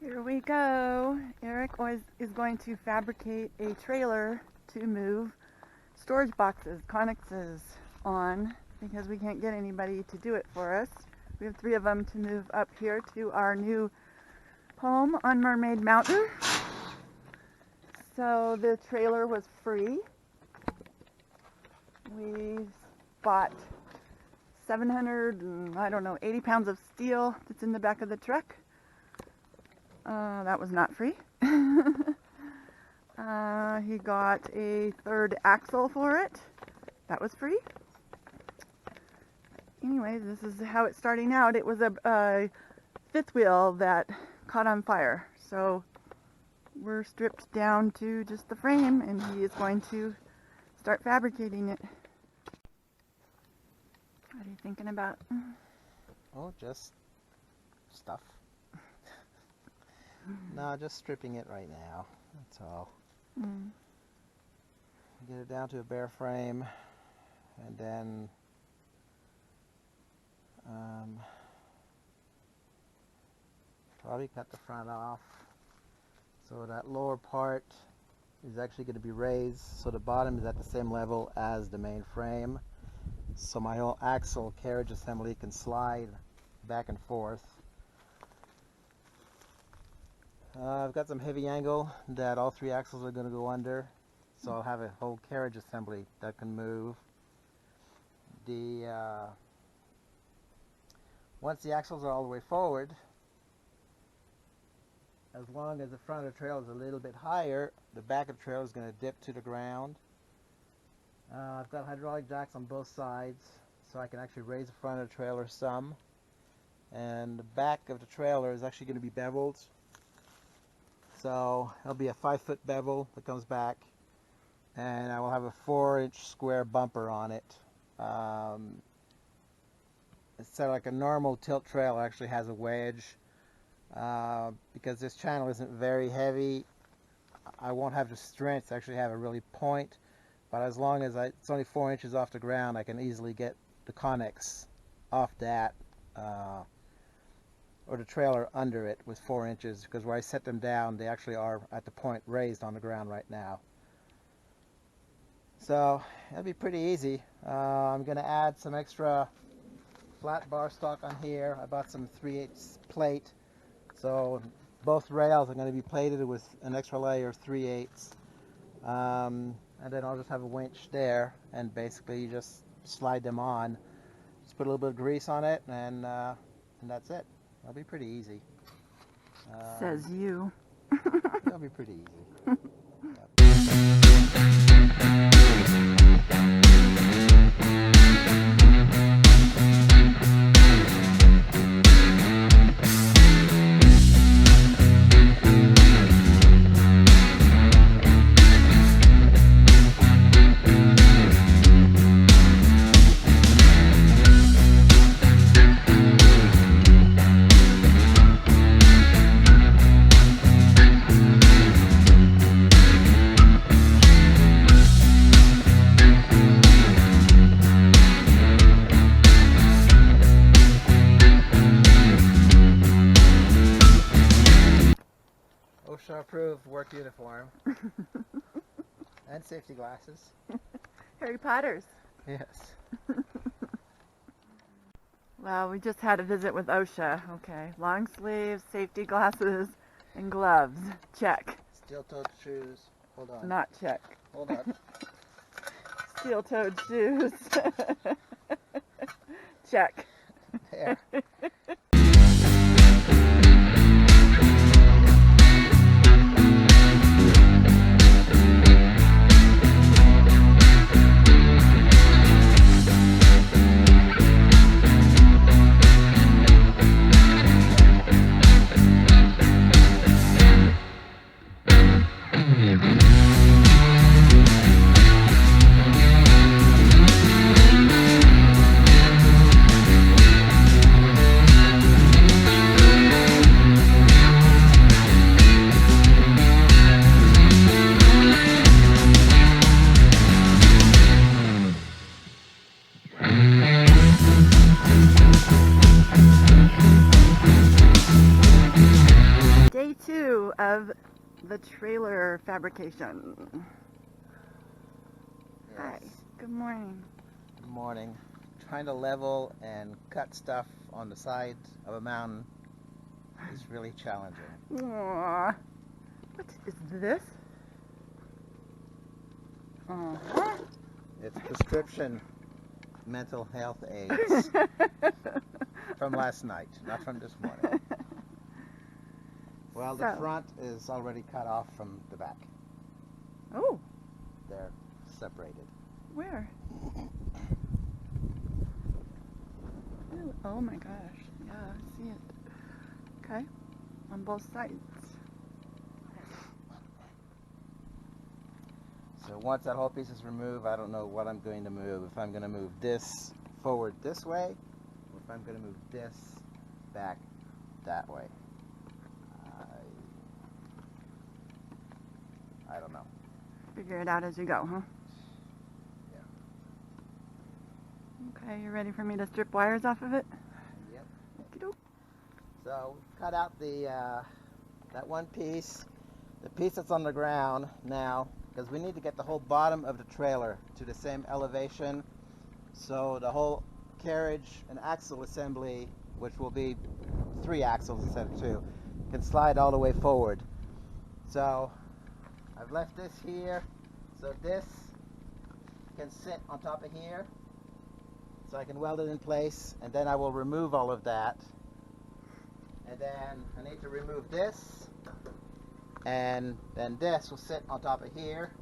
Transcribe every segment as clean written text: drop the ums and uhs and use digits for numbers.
Here we go. Eric is going to fabricate a trailer to move storage boxes, connexes on, because we can't get anybody to do it for us. We have 3 of them to move up here to our new home on Mermaid Mountain. So the trailer was free. We bought 80 pounds of steel that's in the back of the truck. That was not free. He got a 3rd axle for it. That was free. Anyways, this is how it's starting out. It was a 5th wheel that caught on fire. So we're stripped down to just the frame, and he is going to start fabricating it. What are you thinking about? Oh, just stuff. No, just stripping it right now. That's all. Get it down to a bare frame, and then probably cut the front off. So that lower part is actually going to be raised, so the bottom is at the same level as the main frame. So my whole axle carriage assembly can slide back and forth. I've got some heavy angle that all 3 axles are going to go under, so I'll have a whole carriage assembly that can move. Once the axles are all the way forward, as long as the front of the trailer is a little bit higher, the back of the trailer is going to dip to the ground. I've got hydraulic jacks on both sides, so I can actually raise the front of the trailer some. And the back of the trailer is actually going to be beveled. So it'll be a 5-foot bevel that comes back, and I will have a 4-inch square bumper on it. Instead of like a normal tilt trailer, actually has a wedge. Because this channel isn't very heavy, I won't have the strength to actually have a really point, but as long as it's only 4 inches off the ground, I can easily get the connex off that, or the trailer under it with 4 inches, because where I set them down, they actually are at the point raised on the ground right now. So it'll be pretty easy. I'm going to add some extra flat bar stock on here. I bought some 3/8 plate, so both rails are going to be plated with an extra layer of 3/8. And then I'll just have a winch there, and basically you just slide them on. Just put a little bit of grease on it, and that's it. That'll be pretty easy. Says you. That'll be pretty easy. OSHA approved work uniform and safety glasses. Harry Potter's. Yes. Well, we just had a visit with OSHA. Okay, long sleeves, safety glasses, and gloves. Check. Steel-toed shoes. Hold on. Not check. Hold on. Steel-toed shoes. Check. There. of the trailer fabrication. Yes. Hi, good morning. Good morning. Trying to level and cut stuff on the side of a mountain is really challenging. Aww. What is this? Uh-huh. It's prescription mental health aids from last night, not from this morning. Well, the So- front is already cut off from the back. Oh, They're separated. where? Oh my gosh. Yeah, I see it. Okay. On both sides. So once that whole piece is removed, I don't know what I'm going to move. If I'm going to move this forward this way, or if I'm going to move this back that way. I don't know. Figure it out as you go, huh? Yeah. Okay, you ready for me to strip wires off of it? Yep. Okey-doke. So cut out the that one piece, the piece that's on the ground now, because we need to get the whole bottom of the trailer to the same elevation, so the whole carriage and axle assembly, which will be 3 axles instead of 2, can slide all the way forward. So I've left this here, so this can sit on top of here, so I can weld it in place, and then I will remove all of that. And then I need to remove this, and then this will sit on top of here,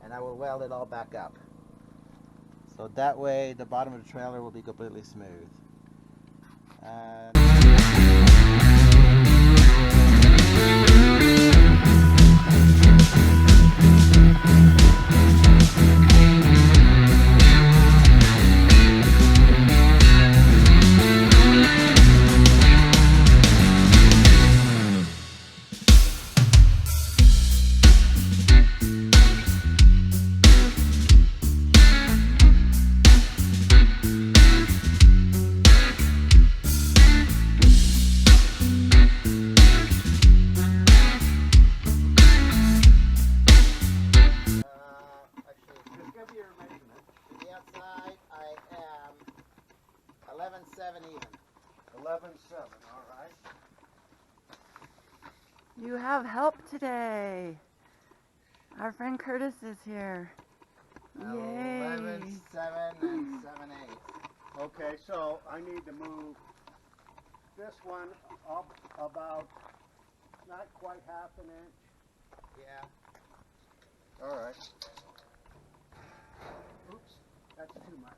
and I will weld it all back up. So that way the bottom of the trailer will be completely smooth. The outside I am 11.7 even. 11.7, all right. You have help today. Our friend Curtis is here. Yay. 11.7 and 7/8. Okay, so I need to move this one up about not quite half an inch. Yeah. All right. Oops, that's too much.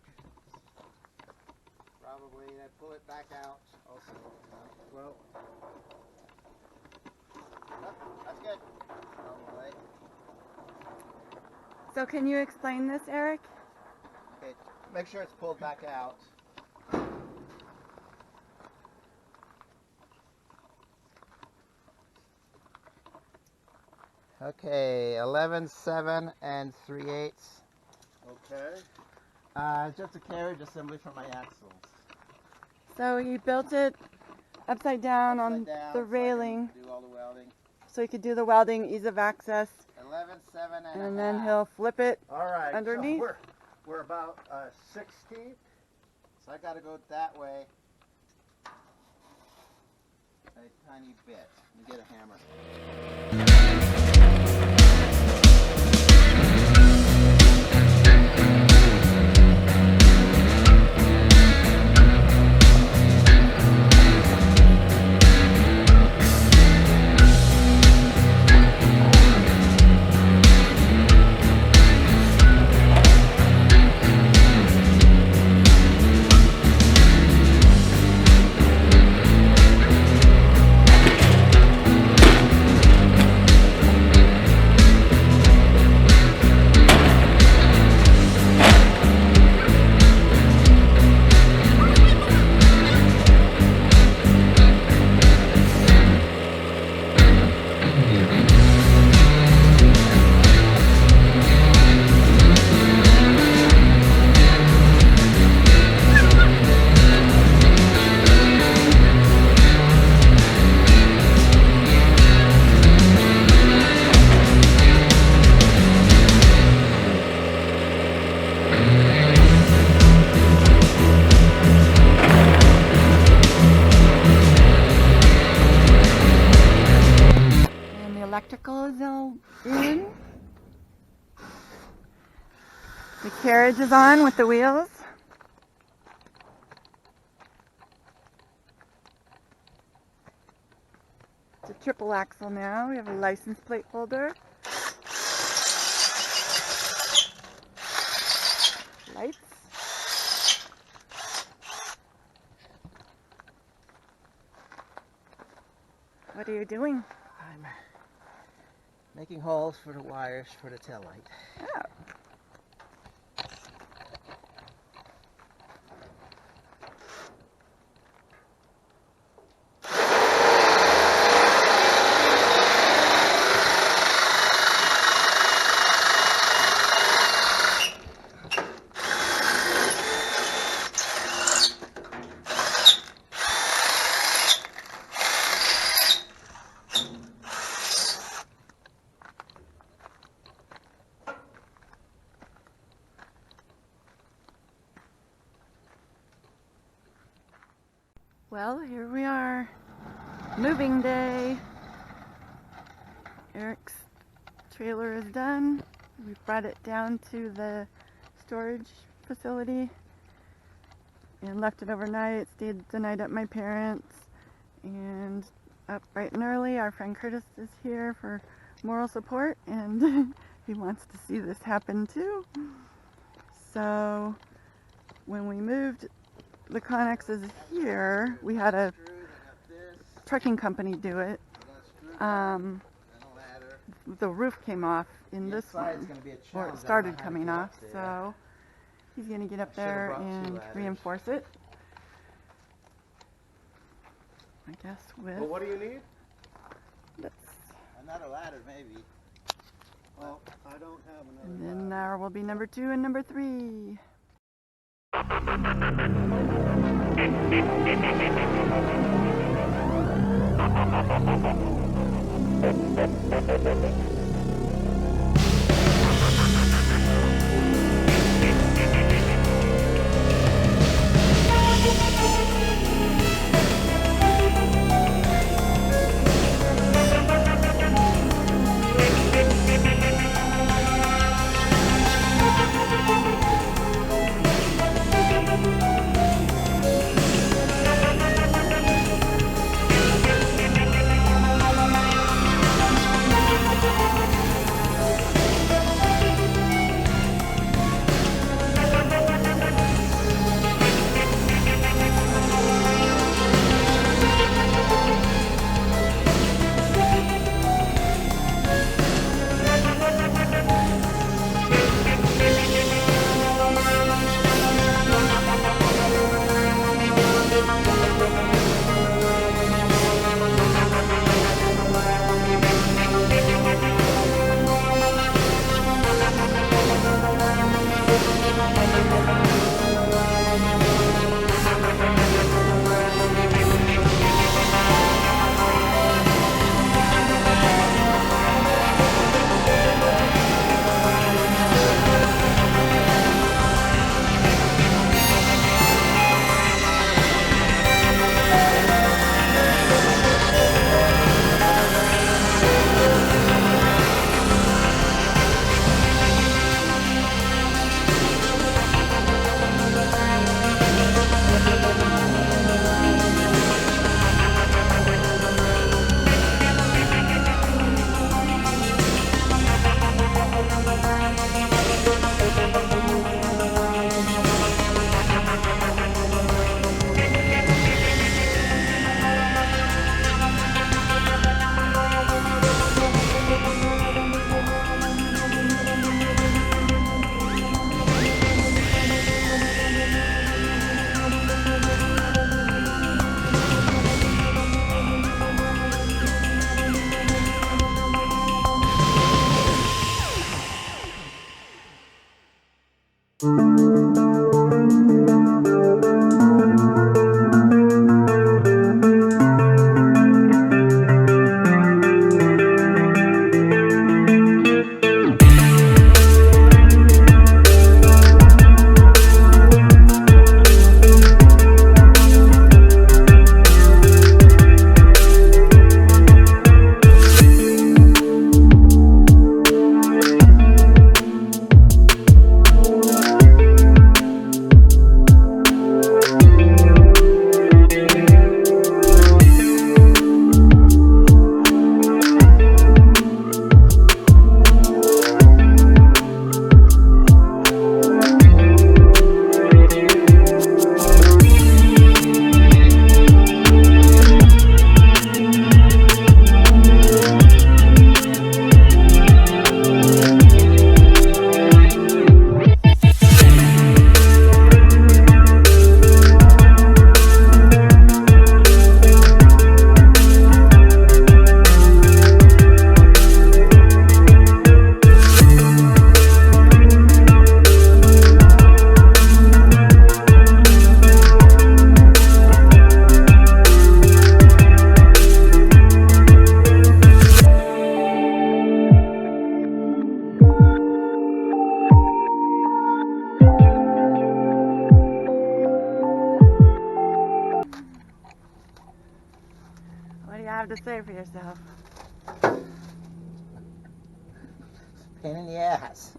Probably pull it back out also. Well, Oh, that's good. Probably. So can you explain this, Eric? Okay, make sure it's pulled back out. Okay, 11.7 and 3/8. okay. Just a carriage assembly for my axles. So he built it upside down on Upside down, the so I can railing do all the welding. so he could do the welding, ease of access, 11.7 and and a then half. he'll flip it. All right. Underneath? So we're about 16th. So I gotta go that way a tiny bit. Let me get a hammer. carriage is on with the wheels. It's a triple axle now. We have a license plate holder. Lights. What are you doing? I'm making holes for the wires for the tail light. Oh. Well, here we are. Moving day. Eric's trailer is done. We brought it down to the storage facility and left it overnight. It stayed the night at my parents'. And up bright and early, our friend Curtis is here for moral support, and he wants to see this happen too. So when we moved the Connexes here, we had a trucking company do it. The roof came off in this one, or it started coming off, so he's going to get up there and reinforce it. I guess with... Well, what do you need? this. Another ladder, maybe. Well, I don't have another And then there will be number 2 and number 3. have to say for yourself? Pain in the ass.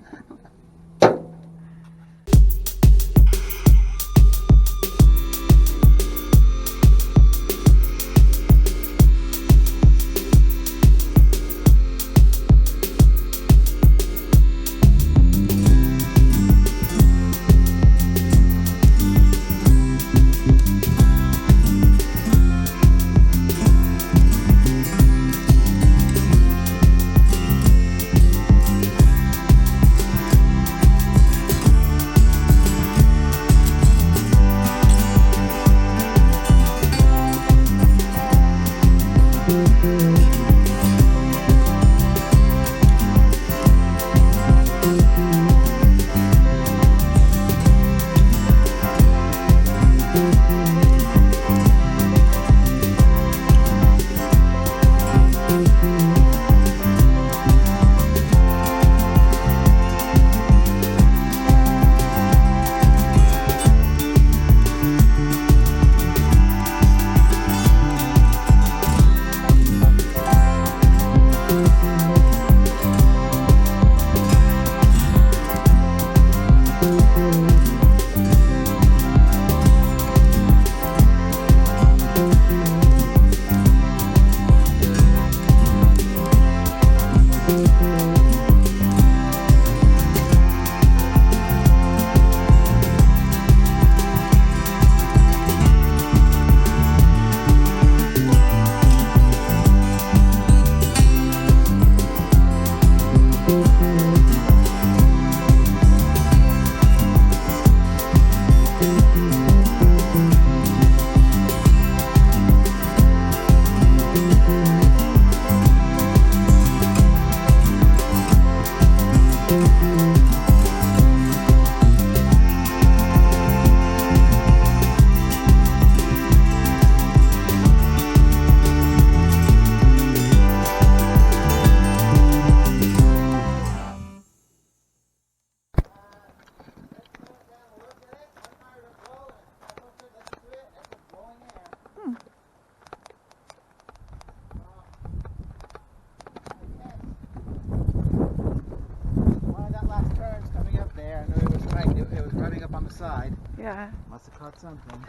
Side. Yeah. Must have caught something.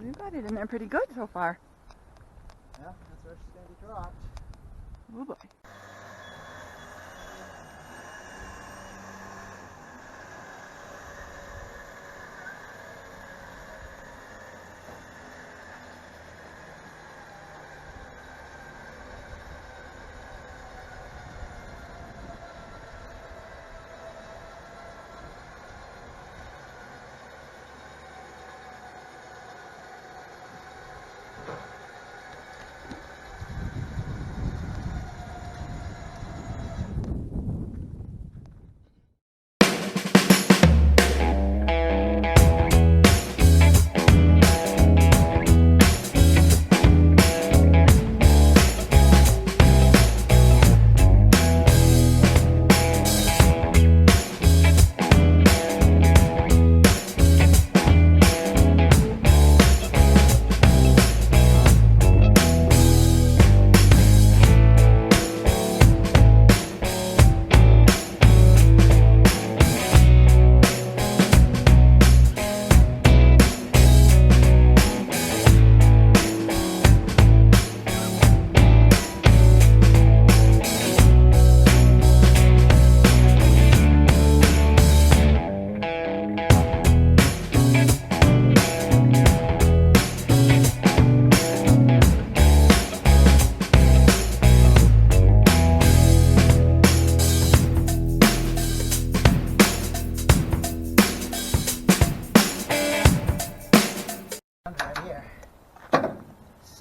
We've got it in there pretty good so far. Yeah, that's where she's going to be dropped. Oh boy.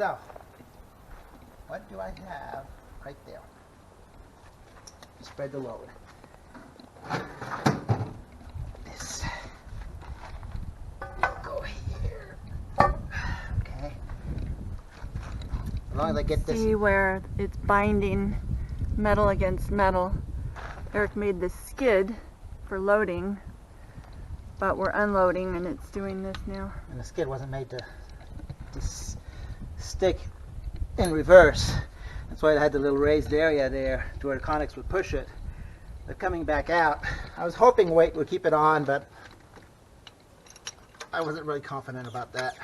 So, what do I have right there? Spread the load. This. Go here. Okay. As long as I get this. See where it's binding metal against metal. Eric made this skid for loading but we're unloading and it's doing this now. And the skid wasn't made to stick in reverse. That's why it had the little raised area there to where the conics would push it. They're coming back out. I was hoping weight would keep it on, but I wasn't really confident about that.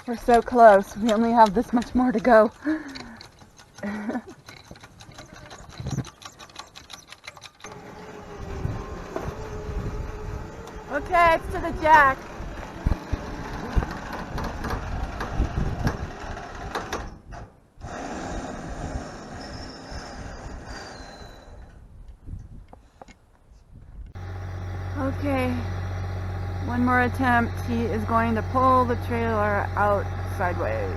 We're so close. We only have this much more to go. Okay, it's to the jack. Okay, one more attempt. He is going to pull the trailer out sideways.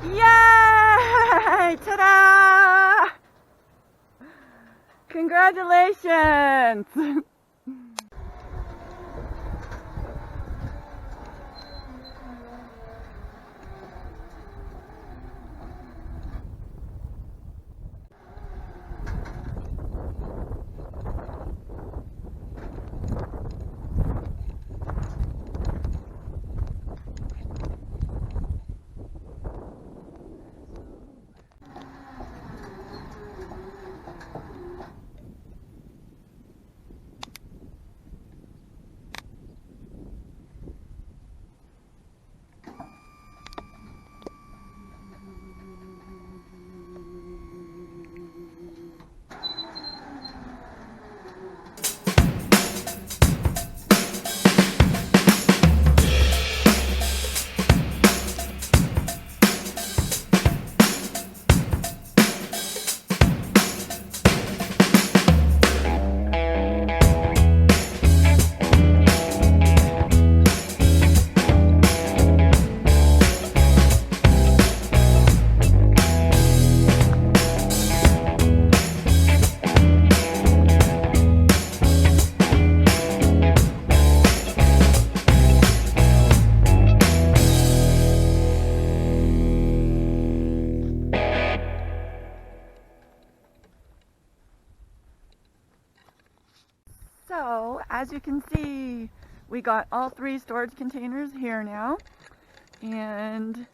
Yay! Ta-da! Congratulations! So, as you can see, we got all 3 storage containers here now. And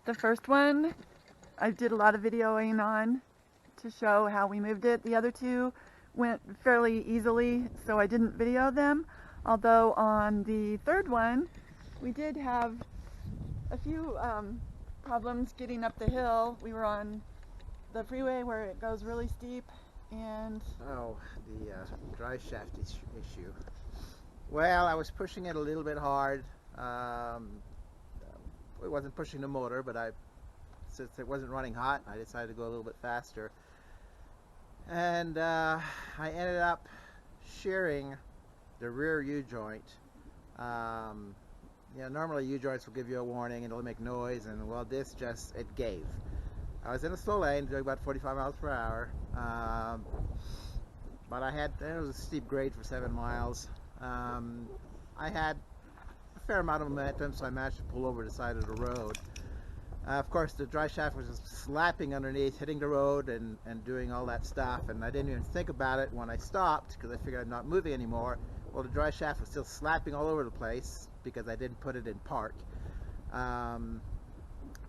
the first one, I did a lot of videoing on to show how we moved it. The other 2 went fairly easily, so I didn't video them. Although on the third one, we did have a few problems getting up the hill. We were on the freeway where it goes really steep, and Oh, the drive shaft issue. Well, I was pushing it a little bit hard. It wasn't pushing the motor, but since it wasn't running hot, I decided to go a little bit faster. And I ended up shearing the rear U-joint. Normally U-joints will give you a warning and it'll make noise, and well, this it gave. I was in a slow lane doing about 45 miles per hour, but it was a steep grade for 7 miles. I had a fair amount of momentum, so I managed to pull over the side of the road. Of course, the drive shaft was just slapping underneath, hitting the road and doing all that stuff, and I didn't even think about it when I stopped because I figured I'm not moving anymore. Well, the drive shaft was still slapping all over the place because I didn't put it in park.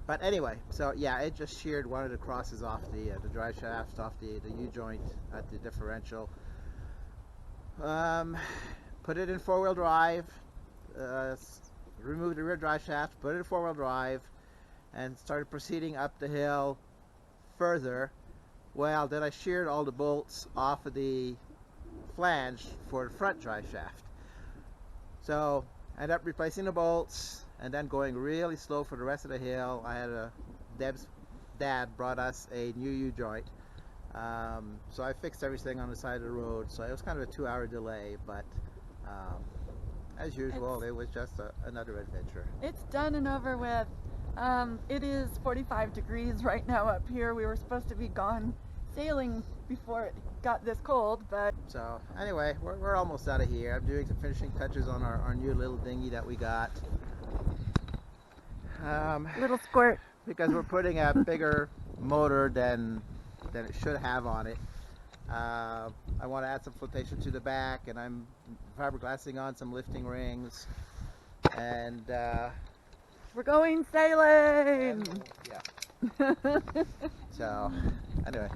But anyway, so yeah, it just sheared one of the crosses off the drive shaft, off the U-joint at the differential. Put it in 4-wheel drive, removed the rear drive shaft, put it in 4-wheel drive, and started proceeding up the hill further. Well, then I sheared all the bolts off of the flange for the front drive shaft. So I ended up replacing the bolts and then going really slow for the rest of the hill. Deb's dad brought us a new U-joint. So I fixed everything on the side of the road. So it was kind of a 2-hour delay, but as usual, it was just another adventure. It's done and over with. It is 45 degrees right now up here. We were supposed to be gone sailing before it got this cold, but So anyway, we're almost out of here. I'm doing some finishing touches on our new little dinghy that we got. little squirt. Because we're putting a bigger motor than it should have on it. I want to add some flotation to the back, and I'm fiberglassing on some lifting rings. And We're going sailing. yeah. So anyway.